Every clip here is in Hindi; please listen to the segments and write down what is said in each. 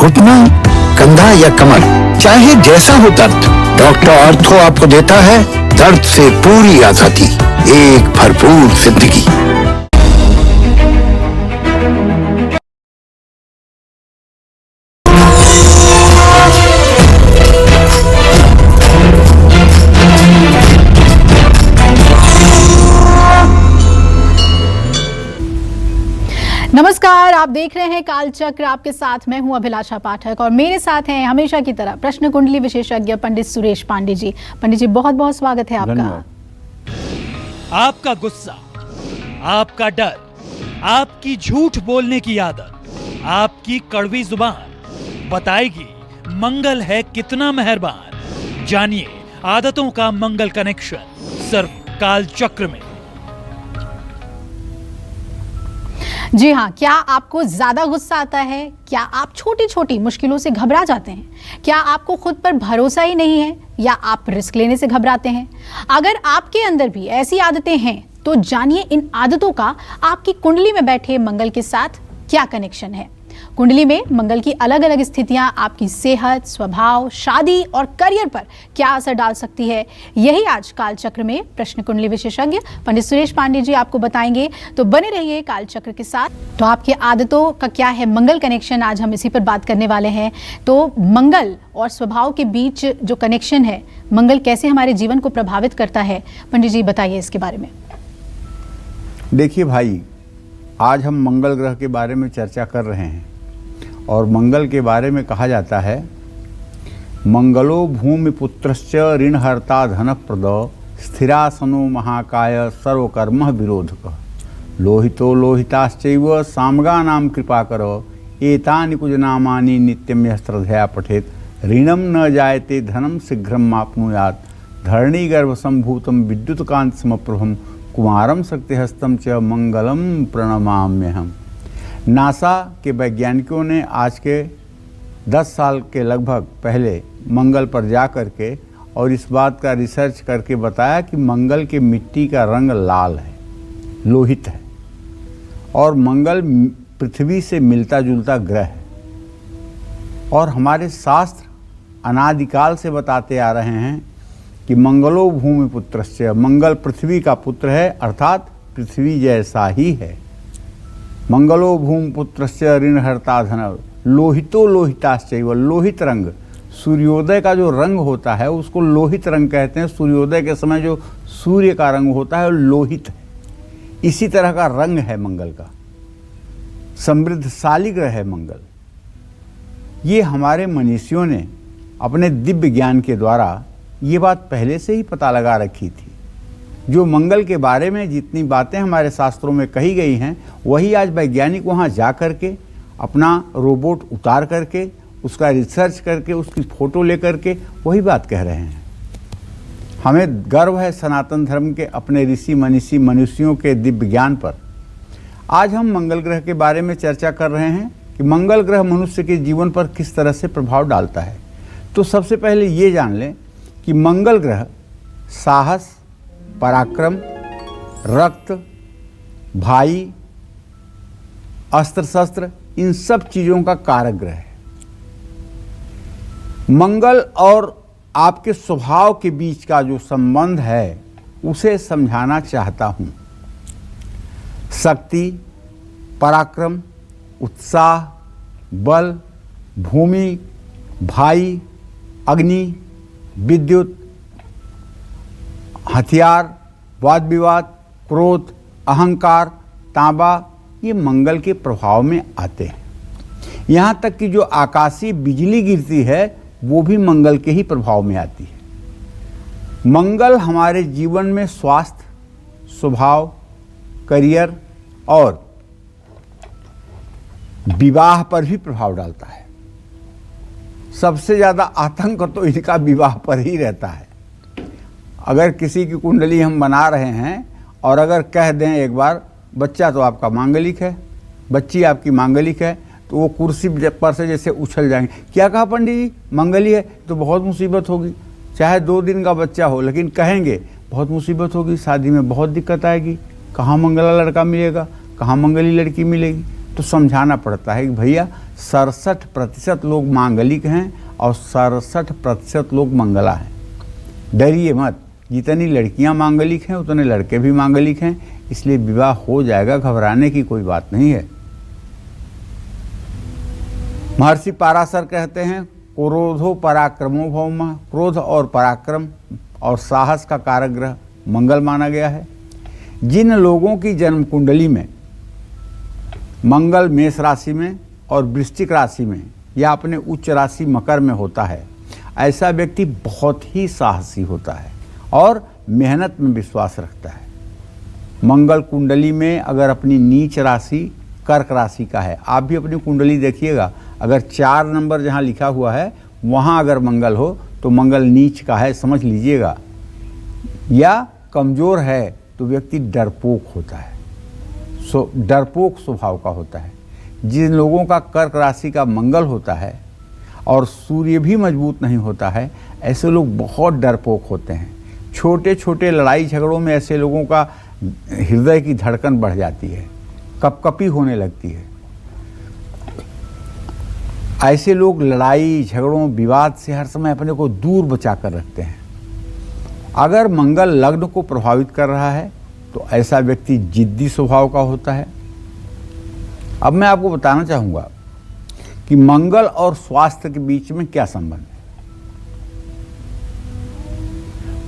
घुटना, कंधा या कमर, चाहे जैसा हो दर्द, डॉक्टर ऑर्थो आपको देता है दर्द से पूरी आजादी, एक भरपूर जिंदगी। नमस्कार, आप देख रहे हैं कालचक्र। आपके साथ मैं हूं अभिलाषा पाठक और मेरे साथ हैं हमेशा की तरह प्रश्न कुंडली विशेषज्ञ पंडित सुरेश पांडे जी। पंडित जी, बहुत बहुत स्वागत है आपका। आपका गुस्सा, आपका डर, आपकी झूठ बोलने की आदत, आपकी कड़वी जुबान बताएगी मंगल है कितना मेहरबान। जानिए आदतों का मंगल कनेक्शन सिर्फ कालचक्र में। जी हाँ, क्या आपको ज्यादा गुस्सा आता है? क्या आप छोटी छोटी मुश्किलों से घबरा जाते हैं? क्या आपको खुद पर भरोसा ही नहीं है या आप रिस्क लेने से घबराते हैं? अगर आपके अंदर भी ऐसी आदतें हैं तो जानिए इन आदतों का आपकी कुंडली में बैठे मंगल के साथ क्या कनेक्शन है। कुंडली में मंगल की अलग अलग स्थितियां आपकी सेहत, स्वभाव, शादी और करियर पर क्या असर डाल सकती है, यही आज कालचक्र में प्रश्न कुंडली विशेषज्ञ पंडित सुरेश पांडे जी आपको बताएंगे। तो बने रहिए कालचक्र के साथ। तो आपकी आदतों का क्या है मंगल कनेक्शन, आज हम इसी पर बात करने वाले हैं। तो मंगल और स्वभाव के बीच जो कनेक्शन है, मंगल कैसे हमारे जीवन को प्रभावित करता है, पंडित जी बताइए इसके बारे में। देखिए भाई, आज हम मंगल ग्रह के बारे में चर्चा कर रहे हैं और मंगल के बारे में कहा जाता है, मंगलो भूमि पुत्रश्च ऋणहर्ता धनप्रद स्थिरासनो महाकाय सर्वकर्म विरोधक लोहितो लोहिताश्चैव सामगानां कृपाकर एतानि कुजनामानि नित्यं यः श्रद्धया पठेत ऋणं न जायते धनं शीघ्रं माप्नुयात् धरणीगर्भसम्भूतं विद्युत्कान्तसमप्रभं कुमारम शक्तिहस्तं च मंगलम प्रणमाम्यहम्। नासा के वैज्ञानिकों ने आज के 10 साल के लगभग पहले मंगल पर जा करके और इस बात का रिसर्च करके बताया कि मंगल के मिट्टी का रंग लाल है, लोहित है और मंगल पृथ्वी से मिलता जुलता ग्रह है। और हमारे शास्त्र अनादिकाल से बताते आ रहे हैं कि मंगलो भूमि पुत्रस्य, मंगल पृथ्वी का पुत्र है, अर्थात पृथ्वी जैसा ही है। मंगलो भूमि पुत्रस्य ऋणहर्ता धन लोहितो लोहिताश्चैव, लोहित रंग, सूर्योदय का जो रंग होता है उसको लोहित रंग कहते हैं। सूर्योदय के समय जो सूर्य का रंग होता है वो लोहित है, इसी तरह का रंग है मंगल का। समृद्धशाली ग्रह है मंगल। ये हमारे मनीषियों ने अपने दिव्य ज्ञान के द्वारा ये बात पहले से ही पता लगा रखी थी। जो मंगल के बारे में जितनी बातें हमारे शास्त्रों में कही गई हैं, वही आज वैज्ञानिक वहाँ जा करके अपना रोबोट उतार करके उसका रिसर्च करके उसकी फ़ोटो ले करके वही बात कह रहे हैं। हमें गर्व है सनातन धर्म के अपने ऋषि मनीषी मनुष्यों के दिव्य ज्ञान पर। आज हम मंगल ग्रह के बारे में चर्चा कर रहे हैं कि मंगल ग्रह मनुष्य के जीवन पर किस तरह से प्रभाव डालता है। तो सबसे पहले ये जान लें कि मंगल ग्रह साहस, पराक्रम, रक्त, भाई, अस्त्र शस्त्र, इन सब चीज़ों का कारक ग्रह है। मंगल और आपके स्वभाव के बीच का जो संबंध है उसे समझाना चाहता हूँ। शक्ति, पराक्रम, उत्साह, बल, भूमि, भाई, अग्नि, विद्युत, हथियार, वाद विवाद, क्रोध, अहंकार, तांबा, ये मंगल के प्रभाव में आते हैं। यहाँ तक कि जो आकाशीय बिजली गिरती है वो भी मंगल के ही प्रभाव में आती है। मंगल हमारे जीवन में स्वास्थ्य, स्वभाव, करियर और विवाह पर भी प्रभाव डालता है। सबसे ज़्यादा आतंक तो इनका विवाह पर ही रहता है। अगर किसी की कुंडली हम बना रहे हैं और अगर कह दें एक बार बच्चा तो आपका मांगलिक है, बच्ची आपकी मांगलिक है, तो वो कुर्सी पर से जैसे उछल जाएंगे। क्या कहा पंडित जी, मंगली है तो बहुत मुसीबत होगी। चाहे 2 दिन का बच्चा हो, लेकिन कहेंगे बहुत मुसीबत होगी, शादी में बहुत दिक्कत आएगी, कहाँ मंगला लड़का मिलेगा, कहाँ मंगली लड़की मिलेगी। तो समझाना पड़ता है कि भैया 67% लोग मांगलिक हैं और 67% लोग मंगला हैं। डरिए मत, जितनी लड़कियां मांगलिक हैं उतने लड़के भी मांगलिक हैं, इसलिए विवाह हो जाएगा, घबराने की कोई बात नहीं है। महर्षि पाराशर कहते हैं, क्रोधो पराक्रमो भौम, क्रोध और पराक्रम और साहस का कारक ग्रह मंगल माना गया है। जिन लोगों की जन्म कुंडली में मंगल मेष राशि में और वृश्चिक राशि में या अपने उच्च राशि मकर में होता है, ऐसा व्यक्ति बहुत ही साहसी होता है और मेहनत में विश्वास रखता है। मंगल कुंडली में अगर अपनी नीच राशि कर्क राशि का है, आप भी अपनी कुंडली देखिएगा, अगर 4 नंबर जहाँ लिखा हुआ है वहाँ अगर मंगल हो तो मंगल नीच का है, समझ लीजिएगा। या कमज़ोर है तो व्यक्ति डरपोक होता है, डरपोक स्वभाव का होता है। जिन लोगों का कर्क राशि का मंगल होता है और सूर्य भी मजबूत नहीं होता है, ऐसे लोग बहुत डरपोक होते हैं। छोटे छोटे लड़ाई झगड़ों में ऐसे लोगों का हृदय की धड़कन बढ़ जाती है, कपकपी होने लगती है। ऐसे लोग लड़ाई झगड़ों विवाद से हर समय अपने को दूर बचा कर रखते हैं। अगर मंगल लग्न को प्रभावित कर रहा है तो ऐसा व्यक्ति जिद्दी स्वभाव का होता है। अब मैं आपको बताना चाहूँगा कि मंगल और स्वास्थ्य के बीच में क्या संबंध है।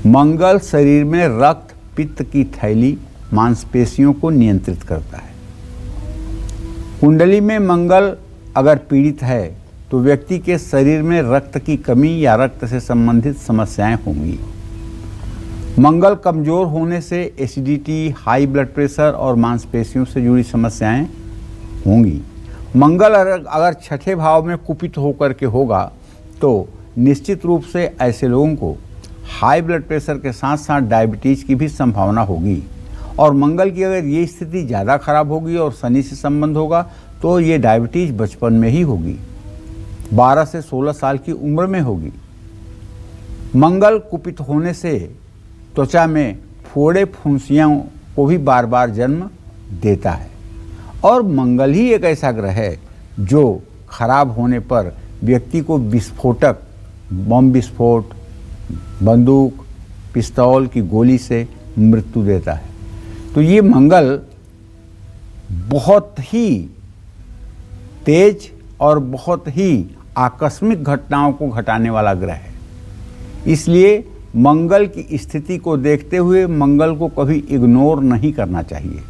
मंगल शरीर में रक्त पित्त की थैली मांसपेशियों को नियंत्रित करता है। कुंडली में मंगल अगर पीड़ित है तो व्यक्ति के शरीर में रक्त की कमी या रक्त से संबंधित समस्याएं होंगी। मंगल कमजोर होने से एसिडिटी, हाई ब्लड प्रेशर और मांसपेशियों से जुड़ी समस्याएं होंगी। मंगल अगर छठे भाव में कुपित होकर के होगा तो निश्चित रूप से ऐसे लोगों को हाई ब्लड प्रेशर के साथ साथ डायबिटीज़ की भी संभावना होगी। और मंगल की अगर ये स्थिति ज़्यादा खराब होगी और शनि से संबंध होगा तो ये डायबिटीज़ बचपन में ही होगी, 12 से 16 साल की उम्र में होगी। मंगल कुपित होने से त्वचा में फोड़े फुंसियों को भी बार बार जन्म देता है। और मंगल ही एक ऐसा ग्रह है जो खराब होने पर व्यक्ति को विस्फोटक, बम विस्फोट, बंदूक, पिस्तौल की गोली से मृत्यु देता है। तो ये मंगल बहुत ही तेज और बहुत ही आकस्मिक घटनाओं को घटाने वाला ग्रह है। इसलिए मंगल की स्थिति को देखते हुए मंगल को कभी इग्नोर नहीं करना चाहिए।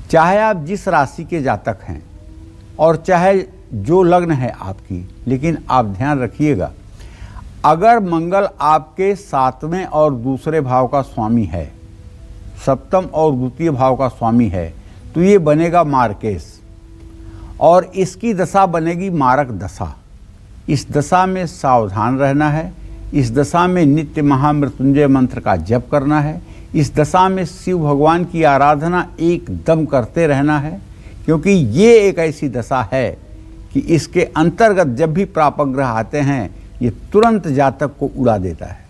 चाहे आप जिस राशि के जातक हैं और चाहे जो लग्न है आपकी, लेकिन आप ध्यान रखिएगा, अगर मंगल आपके 7वें और दूसरे भाव का स्वामी है, सप्तम और द्वितीय भाव का स्वामी है, तो ये बनेगा मार्केश और इसकी दशा बनेगी मारक दशा। इस दशा में सावधान रहना है। इस दशा में नित्य महामृत्युंजय मंत्र का जप करना है। इस दशा में शिव भगवान की आराधना एकदम करते रहना है, क्योंकि ये एक ऐसी दशा है कि इसके अंतर्गत जब भी प्रापक ग्रह आते हैं ये तुरंत जातक को उड़ा देता है,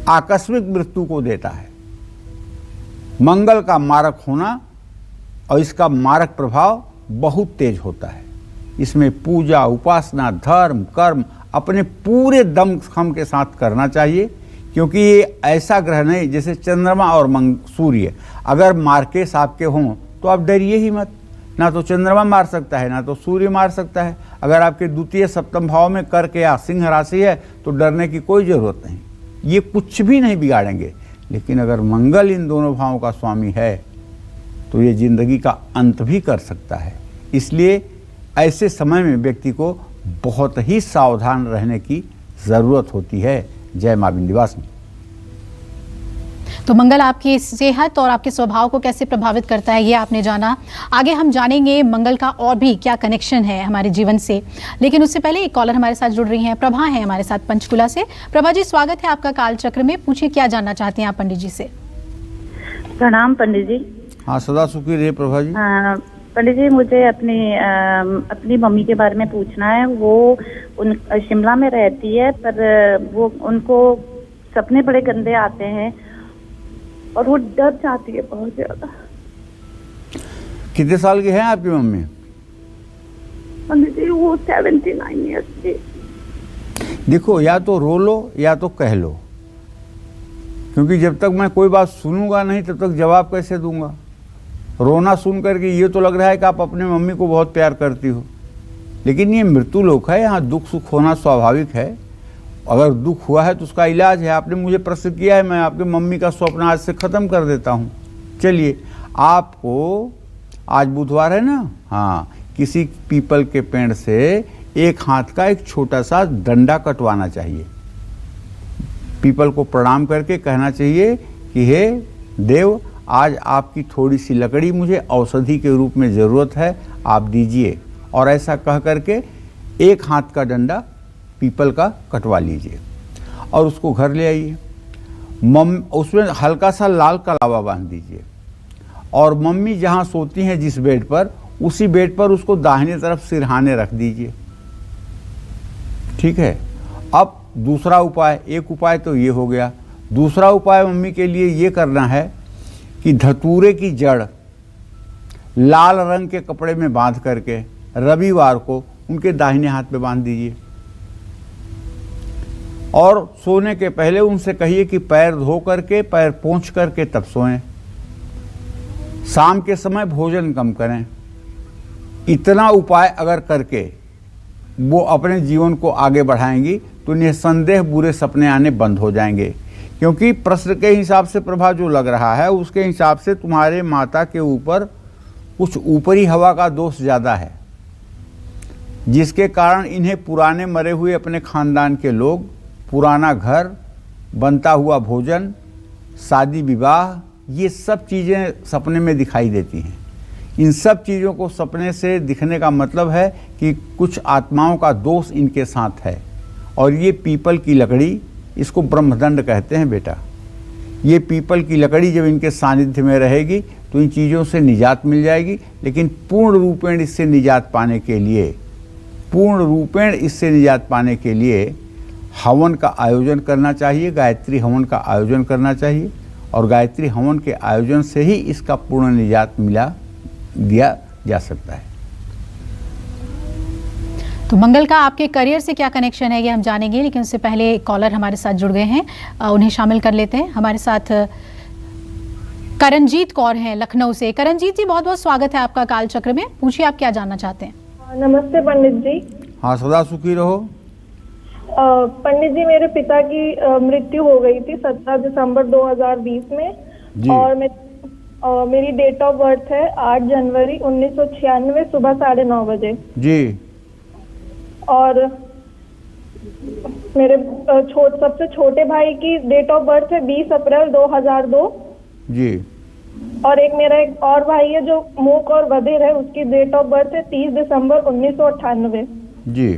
आकस्मिक मृत्यु को देता है। मंगल का मारक होना और इसका मारक प्रभाव बहुत तेज होता है। इसमें पूजा, उपासना, धर्म, कर्म अपने पूरे दम खम के साथ करना चाहिए, क्योंकि ये ऐसा ग्रह नहीं जैसे चंद्रमा और सूर्य, अगर मार्केश आपके हों तो आप डरिए ही मत। ना तो चंद्रमा मार सकता है ना तो सूर्य मार सकता है। अगर आपके द्वितीय सप्तम भाव में कर्क या सिंह राशि है तो डरने की कोई ज़रूरत नहीं, ये कुछ भी नहीं बिगाड़ेंगे। लेकिन अगर मंगल इन दोनों भावों का स्वामी है तो ये जिंदगी का अंत भी कर सकता है। इसलिए ऐसे समय में व्यक्ति को बहुत ही सावधान रहने की ज़रूरत होती है। जय मां विंध्यवासिनी। तो मंगल आपकी सेहत और आपके स्वभाव को कैसे प्रभावित करता है ये आपने जाना। आगे हम जानेंगे मंगल का और भी क्या कनेक्शन है हमारे जीवन से, लेकिन उससे पहले एक कॉलर हमारे साथ जुड़ रही हैं। प्रभा है हमारे साथ पंचकुला से। प्रभा जी, स्वागत है आपका काल चक्र में। पूछिए क्या जानना चाहती हैं आप पंडित जी से। प्रणाम पंडित जी। हाँ, सदा सुखी रहे प्रभा जी। पंडित जी, मुझे अपनी मम्मी के बारे में पूछना है। वो शिमला में रहती है, पर वो उनको सपने बड़े गंदे आते हैं और वो डर जाती है बहुत ज्यादा। कितने साल की है आपकी मम्मी? पंडित जी वो 79 ईयर्स के। देखो, या तो रो लो या तो कह लो, क्योंकि जब तक मैं कोई बात सुनूंगा नहीं तब तक जवाब कैसे दूंगा। रोना सुन करके ये तो लग रहा है कि आप अपने मम्मी को बहुत प्यार करती हो, लेकिन ये मृत्यु लोक है, यहाँ दुख सुख होना स्वाभाविक है। अगर दुख हुआ है तो उसका इलाज है। आपने मुझे प्रश्न किया है, मैं आपके मम्मी का स्वप्न आज से ख़त्म कर देता हूँ। चलिए, आपको आज बुधवार है ना, हाँ, किसी पीपल के पेड़ से एक हाथ का एक छोटा सा डंडा कटवाना चाहिए। पीपल को प्रणाम करके कहना चाहिए कि हे देव, आज आपकी थोड़ी सी लकड़ी मुझे औषधि के रूप में ज़रूरत है, आप दीजिए। और ऐसा कह करके एक हाथ का डंडा पीपल का कटवा लीजिए और उसको घर ले आइए। उसमें हल्का सा लाल कलावा बांध दीजिए और मम्मी जहाँ सोती हैं जिस बेड पर, उसी बेड पर उसको दाहिने तरफ सिरहाने रख दीजिए। ठीक है। अब दूसरा उपाय, एक उपाय तो ये हो गया। दूसरा उपाय मम्मी के लिए ये करना है कि धतूरे की जड़ लाल रंग के कपड़े में बांध करके रविवार को उनके दाहिने हाथ पे बांध दीजिए और सोने के पहले उनसे कहिए कि पैर धो करके, पैर पोंछ करके तब सोएं। शाम के समय भोजन कम करें। इतना उपाय अगर करके वो अपने जीवन को आगे बढ़ाएंगी तो निसंदेह बुरे सपने आने बंद हो जाएंगे। क्योंकि प्रश्न के हिसाब से प्रभा जो लग रहा है, उसके हिसाब से तुम्हारे माता के ऊपर कुछ ऊपरी हवा का दोष ज़्यादा है, जिसके कारण इन्हें पुराने मरे हुए अपने खानदान के लोग, पुराना घर, बनता हुआ भोजन, शादी विवाह, ये सब चीज़ें सपने में दिखाई देती हैं। इन सब चीज़ों को सपने से दिखने का मतलब है कि कुछ आत्माओं का दोष इनके साथ है। और ये पीपल की लकड़ी, इसको ब्रह्मदंड कहते हैं बेटा। ये पीपल की लकड़ी जब इनके सानिध्य में रहेगी तो इन चीज़ों से निजात मिल जाएगी। लेकिन पूर्ण रूपेण इससे निजात पाने के लिए हवन का आयोजन करना चाहिए, गायत्री हवन का आयोजन करना चाहिए। और गायत्री हवन के आयोजन से ही इसका पूर्ण निजात दिया जा सकता है। तो मंगल का आपके करियर से क्या कनेक्शन है ये हम जानेंगे, लेकिन उससे पहले कॉलर हमारे साथ जुड़ गए हैं, उन्हें शामिल कर लेते हैं। हमारे साथ करणजीत कौर हैं लखनऊ से। करणजीत जी, बहुत बहुत स्वागत है आपका कालचक्र में। पूछिए, आप क्या जानना चाहते हैं? नमस्ते पंडित जी। हाँ, सदा सुखी रहो। पंडित जी, मेरे पिता की मृत्यु हो गई थी 17 दिसंबर 2020 में जी। और मेरी डेट ऑफ बर्थ है 8 जनवरी 1996 सुबह 9:30 बजे जी। और मेरे सबसे छोटे भाई की डेट ऑफ बर्थ है 20 अप्रैल 2002 जी। और एक और भाई है जो मूक और बधिर है, उसकी डेट ऑफ बर्थ है 30 दिसंबर 1998 जी।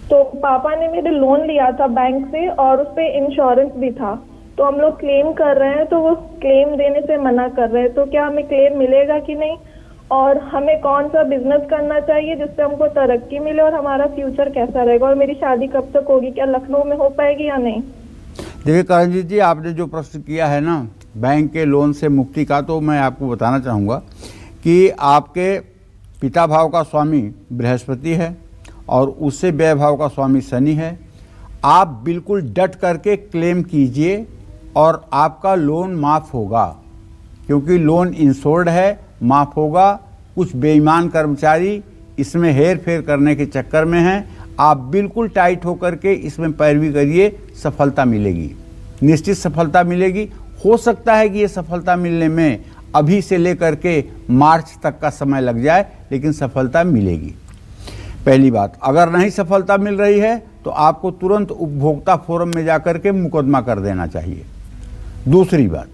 तो पापा ने मेरे लोन लिया था बैंक से और उस पे इंश्योरेंस भी था, तो हम लोग क्लेम कर रहे हैं, तो वो क्लेम देने से मना कर रहे हैं। तो क्या हमें क्लेम मिलेगा कि नहीं, और हमें कौन सा बिजनेस करना चाहिए जिससे हमको तरक्की मिले, और हमारा फ्यूचर कैसा रहेगा, और मेरी शादी कब तक होगी, क्या लखनऊ में हो पाएगी या नहीं? देखिए करणजीत जी, आपने जो प्रश्न किया है ना बैंक के लोन से मुक्ति का, तो मैं आपको बताना चाहूँगा कि आपके पिता भाव का स्वामी बृहस्पति है और उससे व्यय भाव का स्वामी शनि है। आप बिल्कुल डट करके क्लेम कीजिए और आपका लोन माफ़ होगा, क्योंकि लोन इंश्योर्ड है, माफ़ होगा। कुछ बेईमान कर्मचारी इसमें हेर फेर करने के चक्कर में हैं। आप बिल्कुल टाइट होकर के इसमें पैरवी करिए, सफलता मिलेगी, निश्चित सफलता मिलेगी। हो सकता है कि ये सफलता मिलने में अभी से लेकर के मार्च तक का समय लग जाए, लेकिन सफलता मिलेगी। पहली बात, अगर नहीं सफलता मिल रही है तो आपको तुरंत उपभोक्ता फोरम में जाकर के मुकदमा कर देना चाहिए। दूसरी बात,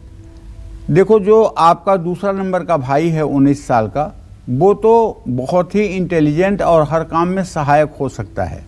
देखो जो आपका दूसरा नंबर का भाई है 19 साल का, वो तो बहुत ही इंटेलिजेंट और हर काम में सहायक हो सकता है।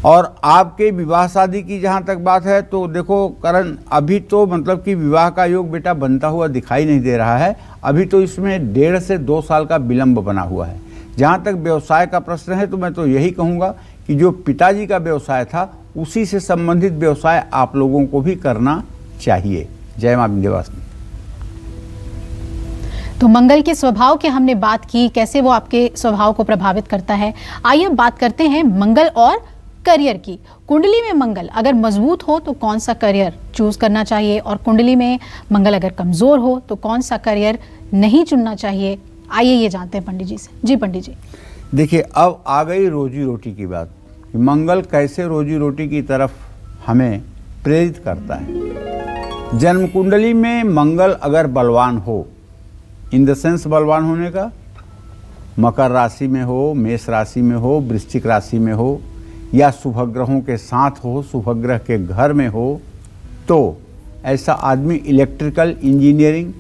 और आपके विवाह शादी की जहाँ तक बात है तो देखो करण, अभी तो मतलब कि विवाह का योग बेटा बनता हुआ दिखाई नहीं दे रहा है। अभी तो इसमें 1.5 से 2 साल का विलंब बना हुआ है। जहाँ तक व्यवसाय का प्रश्न है तो मैं तो यही कहूँगा कि जो पिताजी का व्यवसाय था उसी से संबंधित व्यवसाय आप लोगों को भी करना चाहिए। जय मां विंध्यवासिनी। तो मंगल के स्वभाव की हमने बात की, कैसे वो आपके स्वभाव को प्रभावित करता है। आइए अब बात करते हैं मंगल और करियर की। कुंडली में मंगल अगर मजबूत हो तो कौन सा करियर चूज करना चाहिए, और कुंडली में मंगल अगर कमजोर हो तो कौन सा करियर नहीं चुनना चाहिए। आइए ये जानते हैं पंडित जी से। जी पंडित जी। देखिए, अब आ गई रोजी रोटी की बात कि मंगल कैसे रोजी रोटी की तरफ हमें प्रेरित करता है। जन्म कुंडली में मंगल अगर बलवान हो, इन द सेंस बलवान होने का, मकर राशि में हो, मेष राशि में हो, वृश्चिक राशि में हो, या शुभग्रहों के साथ हो, शुभग्रह के घर में हो, तो ऐसा आदमी electrical engineering,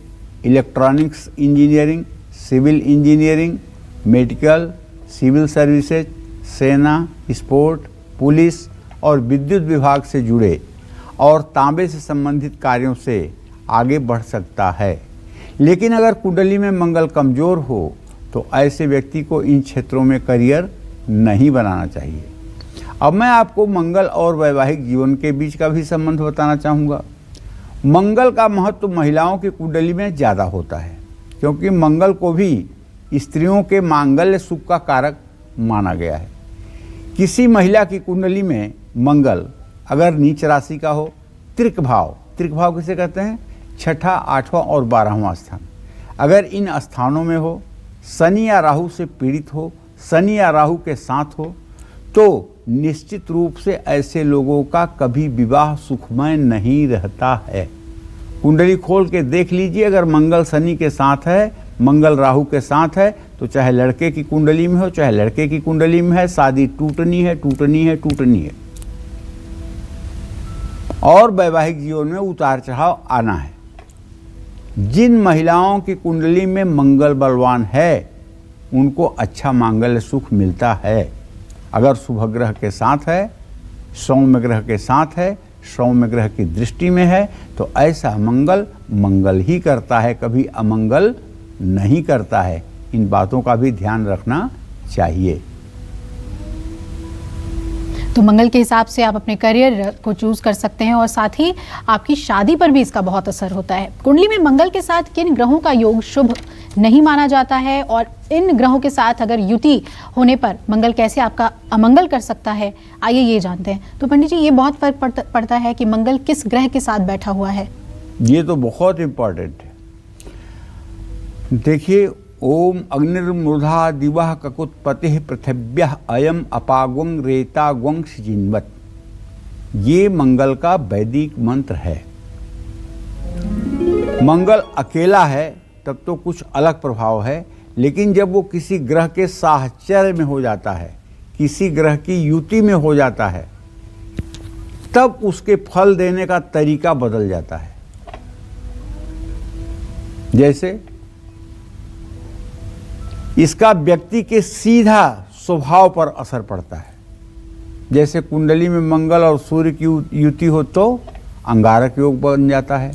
electronics engineering, civil engineering, medical, civil services, सेना, स्पोर्ट, पुलिस और विद्युत विभाग से जुड़े और तांबे से संबंधित कार्यों से आगे बढ़ सकता है। लेकिन अगर कुंडली में मंगल कमजोर हो तो ऐसे व्यक्ति को इन क्षेत्रों में करियर नहीं बनाना चाहिए। अब मैं आपको मंगल और वैवाहिक जीवन के बीच का भी संबंध बताना चाहूँगा। मंगल का महत्व महिलाओं की कुंडली में ज़्यादा होता है, क्योंकि मंगल को भी स्त्रियों के मांगल्य सुख का कारक माना गया है। किसी महिला की कुंडली में मंगल अगर नीच राशि का हो, त्रिक भाव किसे कहते हैं, छठा, आठवां और 12वां स्थान, अगर इन स्थानों में हो, शनि या राहु से पीड़ित हो, शनि या राहु के साथ हो, तो निश्चित रूप से ऐसे लोगों का कभी विवाह सुखमय नहीं रहता है। कुंडली खोल के देख लीजिए, अगर मंगल शनि के साथ है, मंगल राहु के साथ है, तो चाहे लड़के की कुंडली में हो चाहे लड़के की कुंडली में है, शादी टूटनी है। और वैवाहिक जीवन में उतार चढ़ाव आना है। जिन महिलाओं की कुंडली में मंगल बलवान है उनको अच्छा मांगल्य सुख मिलता है। अगर शुभ ग्रह के साथ है, सौम्य ग्रह के साथ है, सौम्य ग्रह की दृष्टि में है, तो ऐसा मंगल ही करता है, कभी अमंगल नहीं करता है। इन बातों का भी ध्यान रखना चाहिए। तो मंगल के हिसाब से आप अपने करियर को चूज कर सकते हैं और साथ ही आपकी शादी पर भी इसका बहुत असर होता है। कुंडली में मंगल के साथ किन ग्रहों का योग शुभ नहीं माना जाता है और इन ग्रहों के साथ अगर युति होने पर मंगल कैसे आपका अमंगल कर सकता है, आइए ये जानते हैं। तो पंडित जी, ये बहुत फर्क पड़ता है कि मंगल किस ग्रह के साथ बैठा हुआ है। ये तो बहुत इंपॉर्टेंट है। देखिए, ओम अग्निर्मूर्धा दिवः ककुत्पतिः पृथिव्यः अयम अपाग्वं रेताग्वं सिजिन्वत्, ये मंगल का वैदिक मंत्र है। मंगल अकेला है तब तो कुछ अलग प्रभाव है, लेकिन जब वो किसी ग्रह के साहचर्य में हो जाता है, किसी ग्रह की युति में हो जाता है, तब उसके फल देने का तरीका बदल जाता है। जैसे इसका व्यक्ति के सीधा स्वभाव पर असर पड़ता है। जैसे कुंडली में मंगल और सूर्य की युति हो तो अंगारक योग बन जाता है।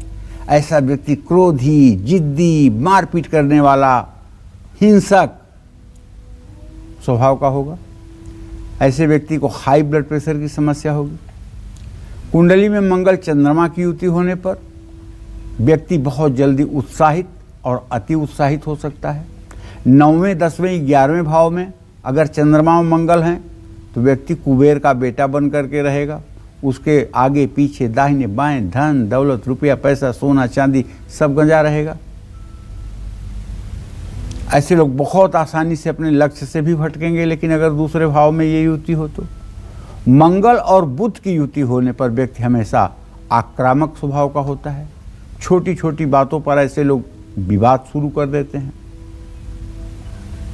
ऐसा व्यक्ति क्रोधी, जिद्दी, मारपीट करने वाला, हिंसक स्वभाव का होगा। ऐसे व्यक्ति को हाई ब्लड प्रेशर की समस्या होगी। कुंडली में मंगल चंद्रमा की युति होने पर व्यक्ति बहुत जल्दी उत्साहित और अति उत्साहित हो सकता है। 9वें, 10वें, 11वें भाव में अगर चंद्रमा और मंगल हैं तो व्यक्ति कुबेर का बेटा बन करके रहेगा। उसके आगे पीछे दाहिने बाएं धन दौलत, रुपया, पैसा, सोना, चांदी सब गंजा रहेगा। ऐसे लोग बहुत आसानी से अपने लक्ष्य से भी भटकेंगे। लेकिन अगर दूसरे भाव में ये युति हो तो मंगल और बुध की युति होने पर व्यक्ति हमेशा आक्रामक स्वभाव का होता है। छोटी छोटी बातों पर ऐसे लोग विवाद शुरू कर देते हैं।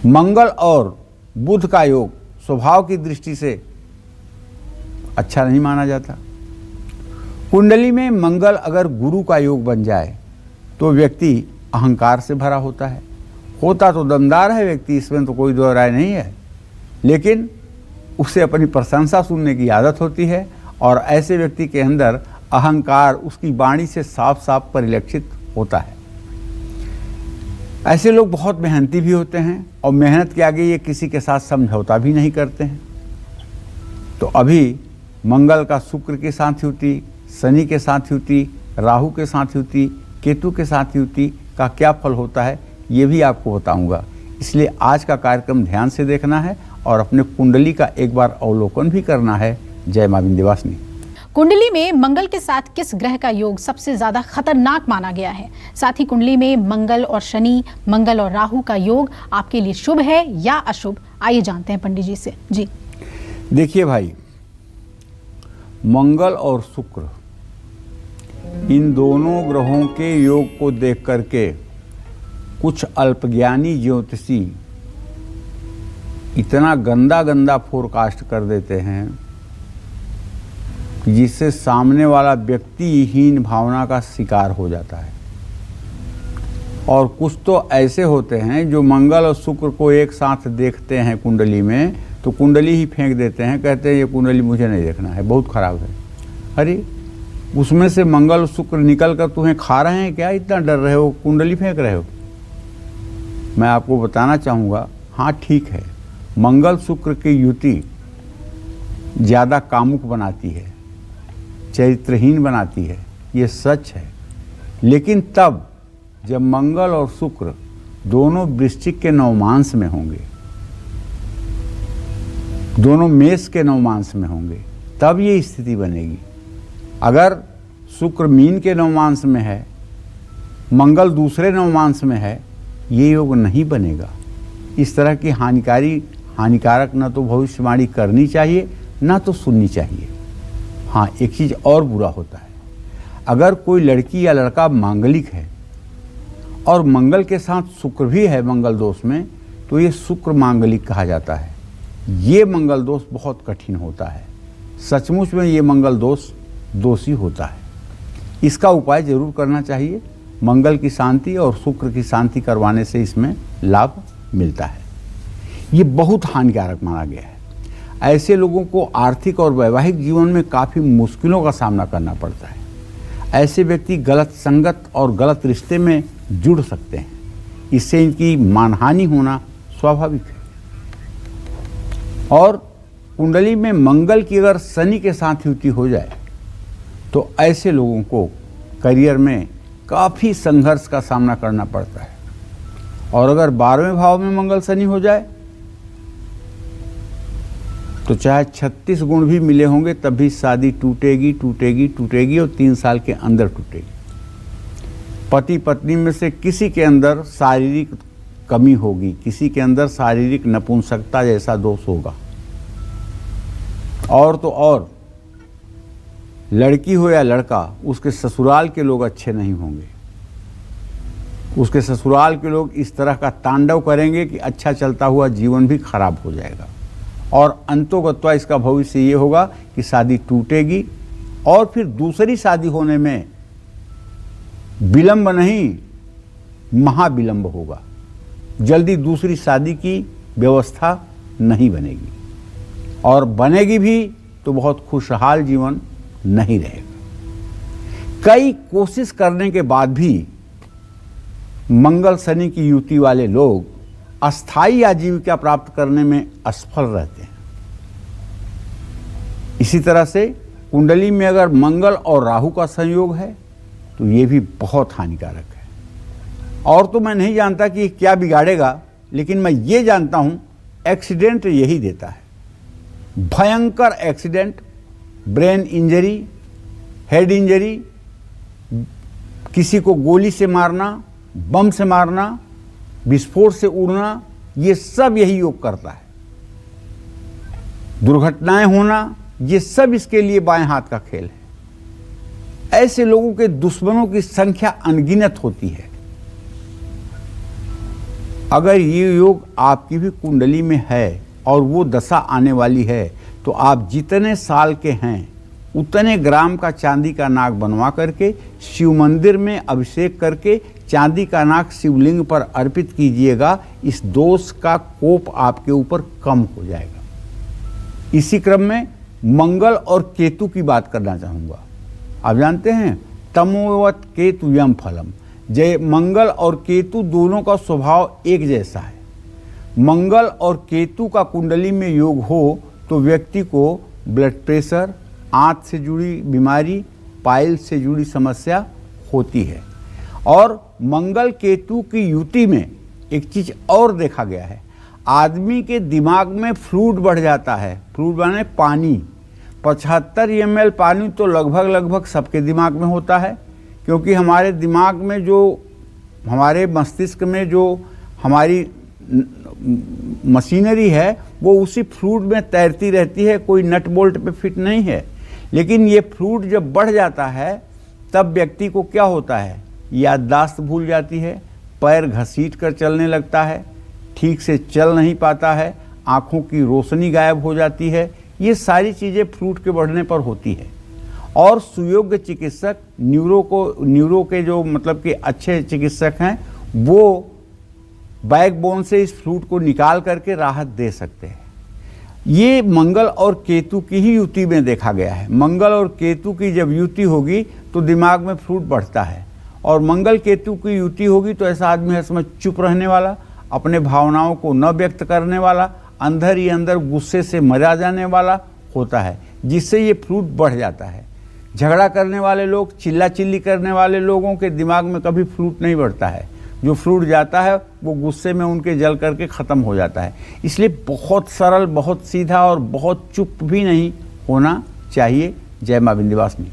मंगल और बुध का योग स्वभाव की दृष्टि से अच्छा नहीं माना जाता। कुंडली में मंगल अगर गुरु का योग बन जाए तो व्यक्ति अहंकार से भरा होता है। होता तो दमदार है व्यक्ति, इसमें तो कोई दो राय नहीं है, लेकिन उसे अपनी प्रशंसा सुनने की आदत होती है और ऐसे व्यक्ति के अंदर अहंकार उसकी वाणी से साफ साफ परिलक्षित होता है। ऐसे लोग बहुत मेहनती भी होते हैं और मेहनत के आगे ये किसी के साथ समझौता भी नहीं करते हैं। तो अभी मंगल का शुक्र के साथ युति, शनि के साथ युति, राहु के साथ युति, केतु के साथ युति का क्या फल होता है ये भी आपको बताऊंगा। इसलिए आज का कार्यक्रम ध्यान से देखना है और अपने कुंडली का एक बार अवलोकन भी करना है। जय मां विंध्यवासिनी। कुंडली में मंगल के साथ किस ग्रह का योग सबसे ज्यादा खतरनाक माना गया है? साथ ही कुंडली में मंगल और शनि, मंगल और राहु का योग आपके लिए शुभ है या अशुभ? आइए जानते हैं पंडित जी से। जी देखिए भाई, मंगल और शुक्र, इन दोनों ग्रहों के योग को देख करके कुछ अल्पज्ञानी ज्योतिषी इतना गंदा गंदा फोरकास्ट कर देते हैं जिससे सामने वाला व्यक्ति हीन भावना का शिकार हो जाता है। और कुछ तो ऐसे होते हैं जो मंगल और शुक्र को एक साथ देखते हैं कुंडली में तो कुंडली ही फेंक देते हैं, कहते हैं ये कुंडली मुझे नहीं देखना है, बहुत खराब है। अरे उसमें से मंगल और शुक्र निकल कर तुम्हें खा रहे हैं क्या? इतना डर रहे हो, कुंडली फेंक रहे हो? मैं आपको बताना चाहूँगा, हाँ ठीक है, मंगल शुक्र की युति ज़्यादा कामुक बनाती है, चरित्रहीन बनाती है, ये सच है। लेकिन तब जब मंगल और शुक्र दोनों वृश्चिक के नवमांश में होंगे, दोनों मेष के नवमांश में होंगे, तब ये स्थिति बनेगी। अगर शुक्र मीन के नवमांश में है, मंगल दूसरे नवमांश में है, ये योग नहीं बनेगा। इस तरह की हानिकारक न तो भविष्यवाणी करनी चाहिए ना तो सुननी चाहिए। हाँ, एक चीज़ और बुरा होता है, अगर कोई लड़की या लड़का मांगलिक है और मंगल के साथ शुक्र भी है मंगल दोष में, तो ये शुक्र मांगलिक कहा जाता है। ये मंगल दोष बहुत कठिन होता है, सचमुच में ये मंगल दोष दोषी होता है। इसका उपाय जरूर करना चाहिए। मंगल की शांति और शुक्र की शांति करवाने से इसमें लाभ मिलता है। ये बहुत हानिकारक माना गया है। ऐसे लोगों को आर्थिक और वैवाहिक जीवन में काफ़ी मुश्किलों का सामना करना पड़ता है। ऐसे व्यक्ति गलत संगत और गलत रिश्ते में जुड़ सकते हैं, इससे इनकी मानहानि होना स्वाभाविक है। और कुंडली में मंगल की अगर शनि के साथ युति हो जाए तो ऐसे लोगों को करियर में काफ़ी संघर्ष का सामना करना पड़ता है। और अगर 12वें भाव में मंगल शनि हो जाए तो चाहे 36 गुण भी मिले होंगे तब भी शादी टूटेगी टूटेगी टूटेगी और 3 साल के अंदर टूटेगी। पति पत्नी में से किसी के अंदर शारीरिक कमी होगी, किसी के अंदर शारीरिक नपुंसकता जैसा दोष होगा। और तो और लड़की हो या लड़का, उसके ससुराल के लोग अच्छे नहीं होंगे। उसके ससुराल के लोग इस तरह का तांडव करेंगे कि अच्छा चलता हुआ जीवन भी खराब हो जाएगा। और अंतोगत्वा इसका भविष्य ये होगा कि शादी टूटेगी और फिर दूसरी शादी होने में विलंब नहीं, महाविलंब होगा। जल्दी दूसरी शादी की व्यवस्था नहीं बनेगी, और बनेगी भी तो बहुत खुशहाल जीवन नहीं रहेगा। कई कोशिश करने के बाद भी मंगल शनि की युति वाले लोग अस्थायी आजीविका प्राप्त करने में असफल रहते हैं। इसी तरह से कुंडली में अगर मंगल और राहु का संयोग है तो ये भी बहुत हानिकारक है। और तो मैं नहीं जानता कि क्या बिगाड़ेगा, लेकिन मैं ये जानता हूं एक्सीडेंट यही देता है। भयंकर accident, brain injury, head injury, किसी को गोली से मारना, बम से मारना, विस्फोट से उड़ना, ये सब यही योग करता है। दुर्घटनाएं होना, ये सब इसके लिए बाएं हाथ का खेल है। ऐसे लोगों के दुश्मनों की संख्या अनगिनत होती है। अगर ये योग आपकी भी कुंडली में है और वो दशा आने वाली है तो आप जितने साल के हैं उतने ग्राम का चांदी का नाग बनवा करके शिव मंदिर में अभिषेक करके चांदी का नाग शिवलिंग पर अर्पित कीजिएगा। इस दोष का कोप आपके ऊपर कम हो जाएगा। इसी क्रम में मंगल और केतु की बात करना चाहूँगा। आप जानते हैं तमोवत केतु यम फलम, जय मंगल और केतु दोनों का स्वभाव एक जैसा है। मंगल और केतु का कुंडली में योग हो तो व्यक्ति को ब्लड प्रेशर, आंत से जुड़ी बीमारी, पाइल से जुड़ी समस्या होती है। और मंगल केतु की युति में एक चीज और देखा गया है, आदमी के दिमाग में फ्लूइड बढ़ जाता है। फ्लूइड माने पानी। 75 ml पानी तो लगभग सबके दिमाग में होता है, क्योंकि हमारे दिमाग में जो, हमारे मस्तिष्क में जो हमारी मशीनरी है वो उसी फ्लूइड में तैरती रहती है, कोई नट बोल्ट पे फिट नहीं है। लेकिन ये फ्लूइड जब बढ़ जाता है तब व्यक्ति को क्या होता है, याददाश्त भूल जाती है, पैर घसीट कर चलने लगता है, ठीक से चल नहीं पाता है, आँखों की रोशनी गायब हो जाती है। ये सारी चीज़ें फ्लूइड के बढ़ने पर होती है। और सुयोग्य चिकित्सक, न्यूरो के जो मतलब कि अच्छे चिकित्सक हैं, वो बैकबोन से इस फ्लूइड को निकाल करके राहत दे सकते हैं। ये मंगल और केतु की ही युति में देखा गया है। मंगल और केतु की जब युति होगी तो दिमाग में फ्लूइड बढ़ता है, और मंगल केतु की युति होगी तो ऐसा आदमी है समय चुप रहने वाला, अपने भावनाओं को न व्यक्त करने वाला, अंदर ही अंदर गुस्से से मरा जाने वाला होता है, जिससे ये फ्लूइड बढ़ जाता है। झगड़ा करने वाले लोग, चिल्ला चिल्ली करने वाले लोगों के दिमाग में कभी फ्लूइड नहीं बढ़ता है। जो फ्लूइड जाता है वो गुस्से में उनके जल करके ख़त्म हो जाता है। इसलिए बहुत सरल, बहुत सीधा और बहुत चुप भी नहीं होना चाहिए। जय मां विंध्यवासिनी।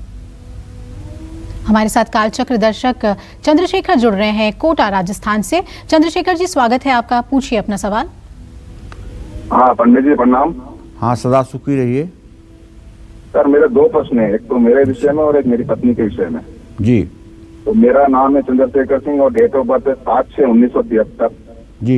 हमारे साथ कालचक्र दर्शक चंद्रशेखर जुड़ रहे हैं कोटा राजस्थान से। चंद्रशेखर जी, स्वागत है आपका, पूछिए अपना सवाल। हाँ पंडित जी प्रणाम। हाँ, सदा सुखी रहिए। सर मेरे दो प्रश्न है, एक तो मेरे विषय में और एक मेरी पत्नी के विषय में। जी। तो मेरा नाम है चंद्रशेखर सिंह और डेट ऑफ बर्थ है 7/6/1973। जी।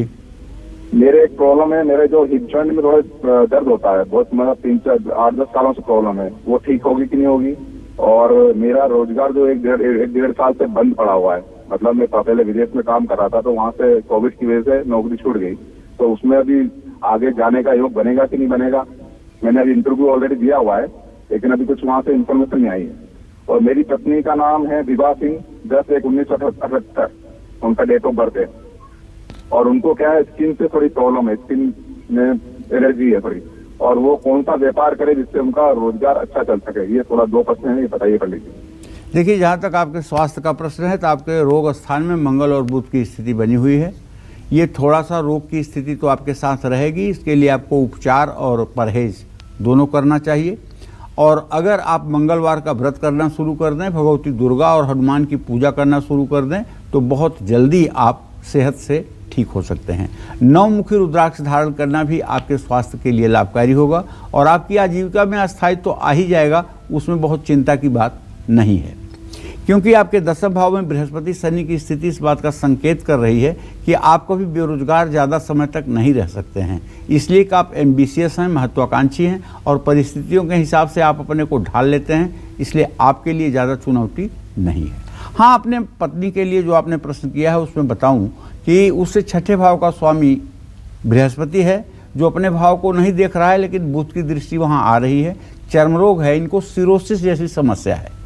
मेरे एक प्रॉब्लम है, मेरे जो हिप जॉइंट में थोड़ा दर्द होता है बहुत, मतलब 3-4-8-10 सालों से प्रॉब्लम है, वो ठीक होगी कि नहीं होगी। और मेरा रोजगार जो एक डेढ़ साल से बंद पड़ा हुआ है, मतलब मैं पहले विदेश में काम कर रहा था, तो वहाँ से कोविड की वजह से नौकरी छूट गई, तो उसमें अभी आगे जाने का योग बनेगा कि नहीं बनेगा। मैंने अभी इंटरव्यू ऑलरेडी दिया हुआ है, लेकिन अभी कुछ वहाँ से इन्फॉर्मेशन नहीं आई है। और मेरी पत्नी का नाम है विभा सिंह, 10/1/1978 उनका डेट ऑफ बर्थ है। और उनको क्या है, स्किन से थोड़ी प्रॉब्लम है, स्किन में एलर्जी है थोड़ी, और वो कौन सा व्यापार करे जिससे उनका रोजगार अच्छा चल सके। ये थोड़ा दो प्रश्न है, ये बताइए पंडित जी। देखिए, जहाँ तक आपके स्वास्थ्य का प्रश्न है तो आपके रोग स्थान में मंगल और बुध की स्थिति बनी हुई है। ये थोड़ा सा रोग की स्थिति तो आपके साथ रहेगी, इसके लिए आपको उपचार और परहेज दोनों करना चाहिए। और अगर आप मंगलवार का व्रत करना शुरू कर दें, भगवती दुर्गा और हनुमान की पूजा करना शुरू कर दें, तो बहुत जल्दी आप सेहत से ठीक हो सकते हैं। 9 मुखी रुद्राक्ष धारण करना भी आपके स्वास्थ्य के लिए लाभकारी होगा, और आपकी आजीविका में अस्थायित्व तो आ ही जाएगा, उसमें बहुत चिंता की बात नहीं है। क्योंकि आपके 10वें भाव में बृहस्पति शनि की स्थिति इस बात का संकेत कर रही है कि आप कभी बेरोजगार ज़्यादा समय तक नहीं रह सकते हैं। इसलिए कि आप एम्बिशियस हैं, महत्वाकांक्षी हैं, और परिस्थितियों के हिसाब से आप अपने को ढाल लेते हैं, इसलिए आपके लिए ज़्यादा चुनौती नहीं है। हाँ, अपने पत्नी के लिए जो आपने प्रश्न किया है उसमें बताऊं कि उससे 6ठे भाव का स्वामी बृहस्पति है, जो अपने भाव को नहीं देख रहा है, लेकिन बुध की दृष्टि वहाँ आ रही है। चर्म रोग है, इनको सिरोसिस जैसी समस्या है।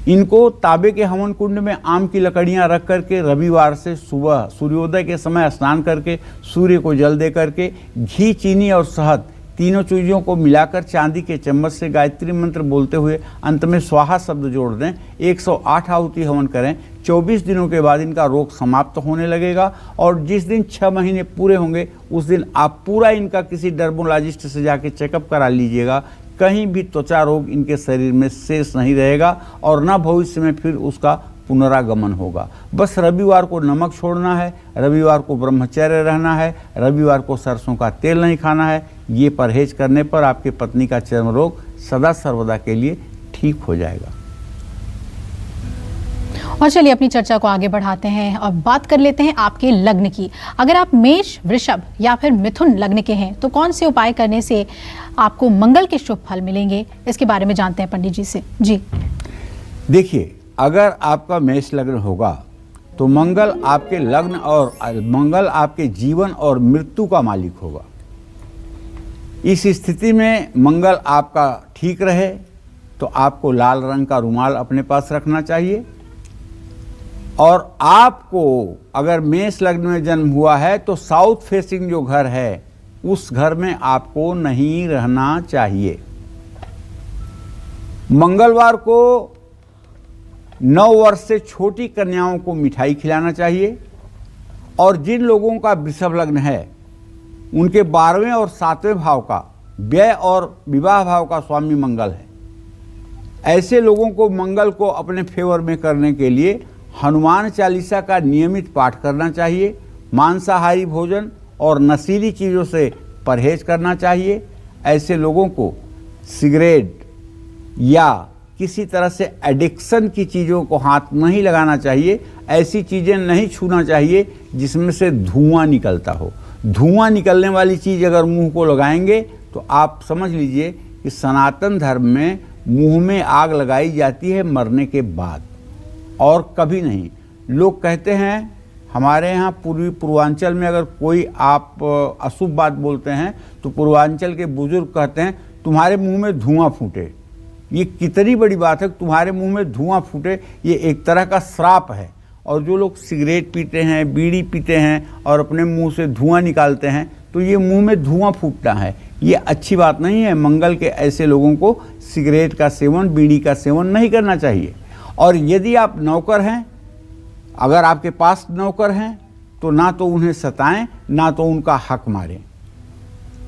इनको तांबे के हवन कुंड में आम की लकड़ियां रख करके रविवार से सुबह सूर्योदय के समय स्नान करके सूर्य को जल दे करके घी, चीनी और शहद तीनों चीज़ों को मिलाकर चांदी के चम्मच से गायत्री मंत्र बोलते हुए अंत में स्वाहा शब्द जोड़ दें, 108 आहुति हवन करें। 24 दिनों के बाद इनका रोग समाप्त होने लगेगा, और जिस दिन 6 महीने पूरे होंगे उस दिन आप पूरा इनका किसी डर्मोलॉजिस्ट से जाके चेकअप करा लीजिएगा। कहीं भी त्वचा रोग इनके शरीर में शेष नहीं रहेगा, और न भविष्य में फिर उसका पुनरागमन होगा। बस रविवार को नमक छोड़ना है, रविवार को ब्रह्मचर्य रहना है, रविवार को सरसों का तेल नहीं खाना है। ये परहेज करने पर आपके पत्नी का चर्म रोग सदा सर्वदा के लिए ठीक हो जाएगा। और चलिए अपनी चर्चा को आगे बढ़ाते हैं और बात कर लेते हैं आपके लग्न की। अगर आप मेष, वृषभ या फिर मिथुन लग्न के हैं तो कौन से उपाय करने से आपको मंगल के शुभ फल मिलेंगे, इसके बारे में जानते हैं पंडित जी से। जी देखिए, अगर आपका मेष लग्न होगा तो मंगल आपके लग्न और मंगल आपके जीवन और मृत्यु का मालिक होगा। इस स्थिति में मंगल आपका ठीक रहे तो आपको लाल रंग का रुमाल अपने पास रखना चाहिए। और आपको अगर मेष लग्न में जन्म हुआ है तो साउथ फेसिंग जो घर है उस घर में आपको नहीं रहना चाहिए। मंगलवार को 9 वर्ष से छोटी कन्याओं को मिठाई खिलाना चाहिए, और जिन लोगों का वृषभ लग्न है उनके 12वें और 7वें भाव का व्यय और विवाह भाव का स्वामी मंगल है। ऐसे लोगों को मंगल को अपने फेवर में करने के लिए हनुमान चालीसा का नियमित पाठ करना चाहिए, मांसाहारी भोजन और नशीली चीज़ों से परहेज करना चाहिए। ऐसे लोगों को सिगरेट या किसी तरह से एडिक्शन की चीज़ों को हाथ नहीं लगाना चाहिए। ऐसी चीज़ें नहीं छूना चाहिए जिसमें से धुआं निकलता हो। धुआं निकलने वाली चीज़ अगर मुंह को लगाएंगे तो आप समझ लीजिए कि सनातन धर्म में मुंह में आग लगाई जाती है मरने के बाद, और कभी नहीं। लोग कहते हैं हमारे यहाँ पूर्वांचल में अगर कोई आप अशुभ बात बोलते हैं तो पूर्वांचल के बुजुर्ग कहते हैं तुम्हारे मुंह में धुआं फूटे। ये कितनी बड़ी बात है, तुम्हारे मुंह में धुआं फूटे, ये एक तरह का श्राप है। और जो लोग सिगरेट पीते हैं, बीड़ी पीते हैं और अपने मुंह से धुआं निकालते हैं तो ये मुंह में धुआं फूटना है, ये अच्छी बात नहीं है। मंगल के ऐसे लोगों को सिगरेट का सेवन, बीड़ी का सेवन नहीं करना चाहिए। और यदि आप नौकर हैं, अगर आपके पास नौकर हैं तो ना तो उन्हें सताएं ना तो उनका हक मारें।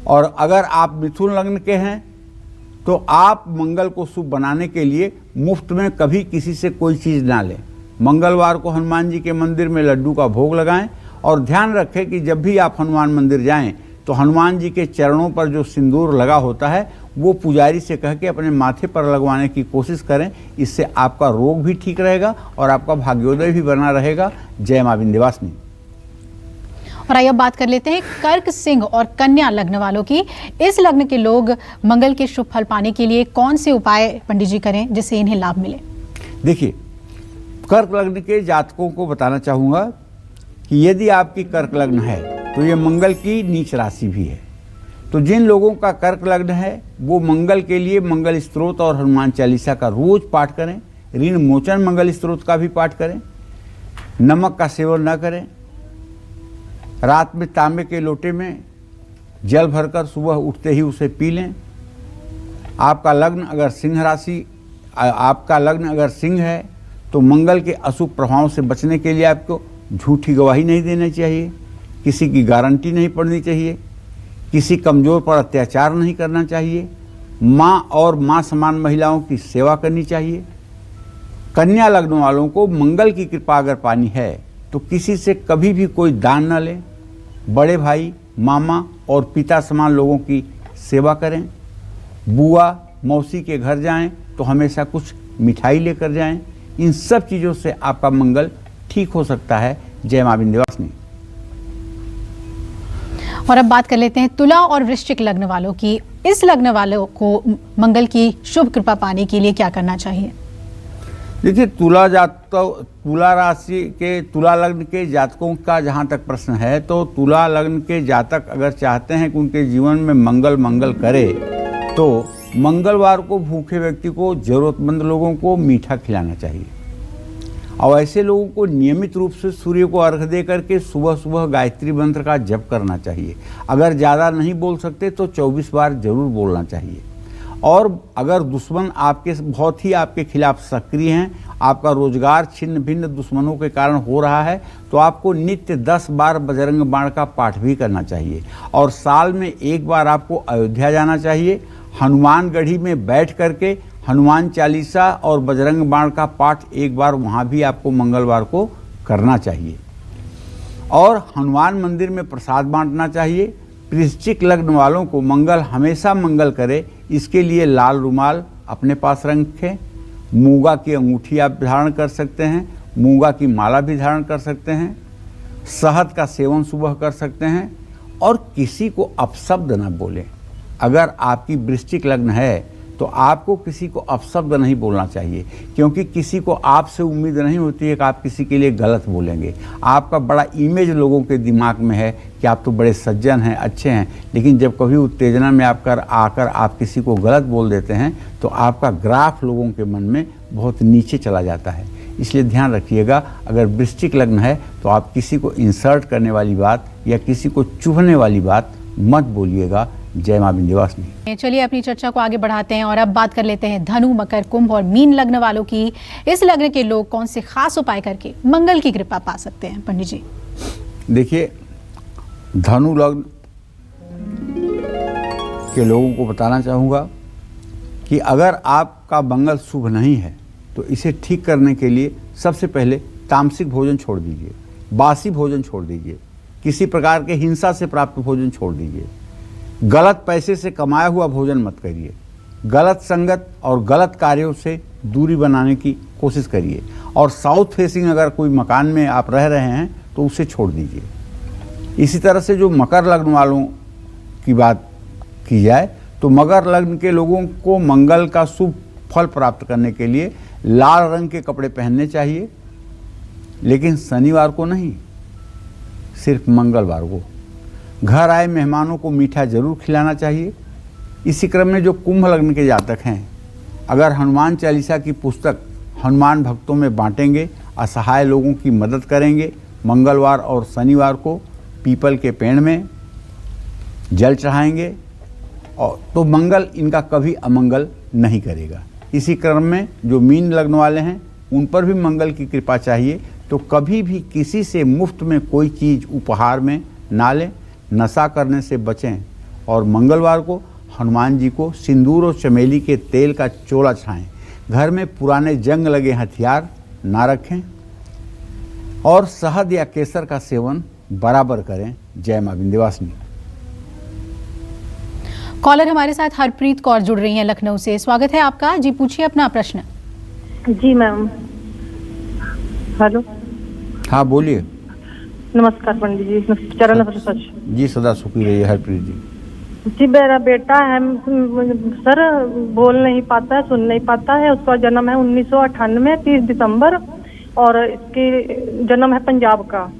और अगर आप मिथुन लग्न के हैं तो आप मंगल को शुभ बनाने के लिए मुफ्त में कभी किसी से कोई चीज़ ना लें। मंगलवार को हनुमान जी के मंदिर में लड्डू का भोग लगाएं और ध्यान रखें कि जब भी आप हनुमान मंदिर जाएं तो हनुमान जी के चरणों पर जो सिंदूर लगा होता है वो पुजारी से कह के अपने माथे पर लगवाने की कोशिश करें। इससे आपका रोग भी ठीक रहेगा और आपका भाग्योदय भी बना रहेगा। जय मां विंध्यवासिनी। और आइए अब बात कर लेते हैं कर्क, सिंह और कन्या लग्न वालों की। इस लग्न के लोग मंगल के शुभ फल पाने के लिए कौन से उपाय पंडित जी करें जिससे इन्हें लाभ मिले? देखिए, कर्क लग्न के जातकों को बताना चाहूँगा कि यदि आपकी कर्क लग्न है तो ये मंगल की नीच राशि भी है। तो जिन लोगों का कर्क लग्न है वो मंगल के लिए मंगल स्तोत्र और हनुमान चालीसा का रोज पाठ करें। ऋण मोचन मंगल स्तोत्र का भी पाठ करें। नमक का सेवन न करें। रात में तांबे के लोटे में जल भरकर सुबह उठते ही उसे पी लें। आपका लग्न अगर सिंह है तो मंगल के अशुभ प्रभावों से बचने के लिए आपको झूठी गवाही नहीं देनी चाहिए, किसी की गारंटी नहीं पड़नी चाहिए, किसी कमज़ोर पर अत्याचार नहीं करना चाहिए, माँ और माँ समान महिलाओं की सेवा करनी चाहिए। कन्या लग्न वालों को मंगल की कृपा अगर पानी है तो किसी से कभी भी कोई दान न लें। बड़े भाई, मामा और पिता समान लोगों की सेवा करें। बुआ, मौसी के घर जाएं तो हमेशा कुछ मिठाई लेकर जाएं। इन सब चीज़ों से आपका मंगल ठीक हो सकता है। जय मां विंध्यवासिनी। और अब बात कर लेते हैं तुला और वृश्चिक लग्न वालों की। इस लग्न वालों को मंगल की शुभ कृपा पाने के लिए क्या करना चाहिए? देखिए, तुला राशि के तुला लग्न के जातकों का जहाँ तक प्रश्न है तो तुला लग्न के जातक अगर चाहते हैं कि उनके जीवन में मंगल करे तो मंगलवार को भूखे व्यक्ति को, जरूरतमंद लोगों को मीठा खिलाना चाहिए। और ऐसे लोगों को नियमित रूप से सूर्य को अर्घ दे करके सुबह सुबह गायत्री मंत्र का जप करना चाहिए। अगर ज़्यादा नहीं बोल सकते तो 24 बार जरूर बोलना चाहिए। और अगर दुश्मन बहुत ही आपके खिलाफ सक्रिय हैं, आपका रोजगार छिन्न भिन्न दुश्मनों के कारण हो रहा है, तो आपको नित्य 10 बार बजरंग बाण का पाठ भी करना चाहिए। और साल में एक बार आपको अयोध्या जाना चाहिए। हनुमानगढ़ी में बैठ करके हनुमान चालीसा और बजरंग बाण का पाठ एक बार वहाँ भी आपको मंगलवार को करना चाहिए। और हनुमान मंदिर में प्रसाद बांटना चाहिए। वृश्चिक लग्न वालों को मंगल हमेशा मंगल करे, इसके लिए लाल रुमाल अपने पास रखें। मूंगा की अंगूठी आप धारण कर सकते हैं, मूंगा की माला भी धारण कर सकते हैं, शहद का सेवन सुबह कर सकते हैं। और किसी को अपशब्द न बोलें। अगर आपकी वृश्चिक लग्न है तो आपको किसी को अपशब्द नहीं बोलना चाहिए, क्योंकि किसी को आपसे उम्मीद नहीं होती है कि आप किसी के लिए गलत बोलेंगे। आपका बड़ा इमेज लोगों के दिमाग में है कि आप तो बड़े सज्जन हैं, अच्छे हैं, लेकिन जब कभी उत्तेजना में आकर आप किसी को गलत बोल देते हैं तो आपका ग्राफ लोगों के मन में बहुत नीचे चला जाता है। इसलिए ध्यान रखिएगा, अगर वृश्चिक लग्न है तो आप किसी को इंसल्ट करने वाली बात या किसी को चुभने वाली बात मत बोलिएगा। जय मां विंध्यवासिनी। चलिए अपनी चर्चा को आगे बढ़ाते हैं और अब बात कर लेते हैं धनु, मकर, कुंभ और मीन लग्न वालों की। इस लग्न के लोग कौन से खास उपाय करके मंगल की कृपा पा सकते हैं पंडित जी? देखिए, धनु लग्न के लोगों को बताना चाहूँगा कि अगर आपका मंगल शुभ नहीं है तो इसे ठीक करने के लिए सबसे पहले तामसिक भोजन छोड़ दीजिए, बासी भोजन छोड़ दीजिए, किसी प्रकार के हिंसा से प्राप्त भोजन छोड़ दीजिए, गलत पैसे से कमाया हुआ भोजन मत करिए, गलत संगत और गलत कार्यों से दूरी बनाने की कोशिश करिए, और साउथ फेसिंग अगर कोई मकान में आप रह रहे हैं तो उसे छोड़ दीजिए। इसी तरह से जो मकर लग्न वालों की बात की जाए तो मकर लग्न के लोगों को मंगल का शुभ फल प्राप्त करने के लिए लाल रंग के कपड़े पहनने चाहिए, लेकिन शनिवार को नहीं, सिर्फ मंगलवार को। घर आए मेहमानों को मीठा जरूर खिलाना चाहिए। इसी क्रम में जो कुंभ लग्न के जातक हैं, अगर हनुमान चालीसा की पुस्तक हनुमान भक्तों में बांटेंगे, असहाय लोगों की मदद करेंगे, मंगलवार और शनिवार को पीपल के पेड़ में जल चढ़ाएंगे, और तो मंगल इनका कभी अमंगल नहीं करेगा। इसी क्रम में जो मीन लग्न वाले हैं उन पर भी मंगल की कृपा चाहिए, तो कभी भी किसी से मुफ्त में कोई चीज़ उपहार में ना लें, नशा करने से बचें, और मंगलवार को हनुमान जी को सिंदूर और चमेली के तेल का चोला चढ़ाएं। घर में पुराने जंग लगे हथियार ना रखें, और शहद या केसर का सेवन बराबर करें। जय मां विंध्यवासिनी। कॉलर हमारे साथ हरप्रीत कौर जुड़ रही हैं लखनऊ से। स्वागत है आपका जी, पूछिए अपना प्रश्न। जी मैम, हेलो। हाँ बोलिए। नमस्कार पंडित जी, चरण सच। जी सदा सुखी रहिए हरप्रीत जी। जी मेरा बेटा है सर, बोल नहीं पाता है, सुन नहीं पाता है। उसका जन्म है 1998 30 दिसंबर, और इसकी जन्म है पंजाब का।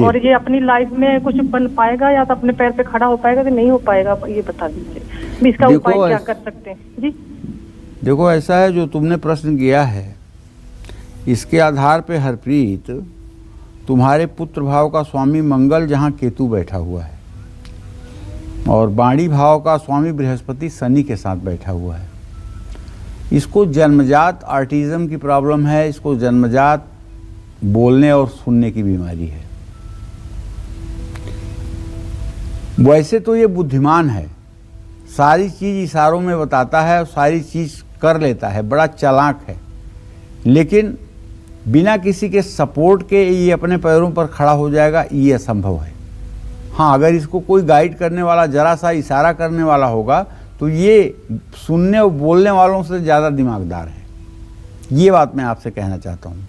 और ये अपनी लाइफ में कुछ बन पाएगा या तो अपने पैर पे खड़ा हो पाएगा कि नहीं हो पाएगा, ये बता दीजिए। इसका उपाय क्या कर सकते हैं जी? देखो, ऐसा है, जो तुमने प्रश्न किया है इसके आधार पे हरप्रीत, तुम्हारे पुत्र भाव का स्वामी मंगल जहाँ केतु बैठा हुआ है, और बाणी भाव का स्वामी बृहस्पति शनि के साथ बैठा हुआ है। इसको जन्मजात ऑटिज्म की प्रॉब्लम है, इसको जन्मजात बोलने और सुनने की बीमारी है। वैसे तो ये बुद्धिमान है, सारी चीज़ इशारों में बताता है और सारी चीज़ कर लेता है, बड़ा चालाक है, लेकिन बिना किसी के सपोर्ट के ये अपने पैरों पर खड़ा हो जाएगा, ये असंभव है। हाँ, अगर इसको कोई गाइड करने वाला, जरा सा इशारा करने वाला होगा तो ये सुनने और बोलने वालों से ज़्यादा दिमागदार है। ये बात मैं आपसे कहना चाहता हूँ।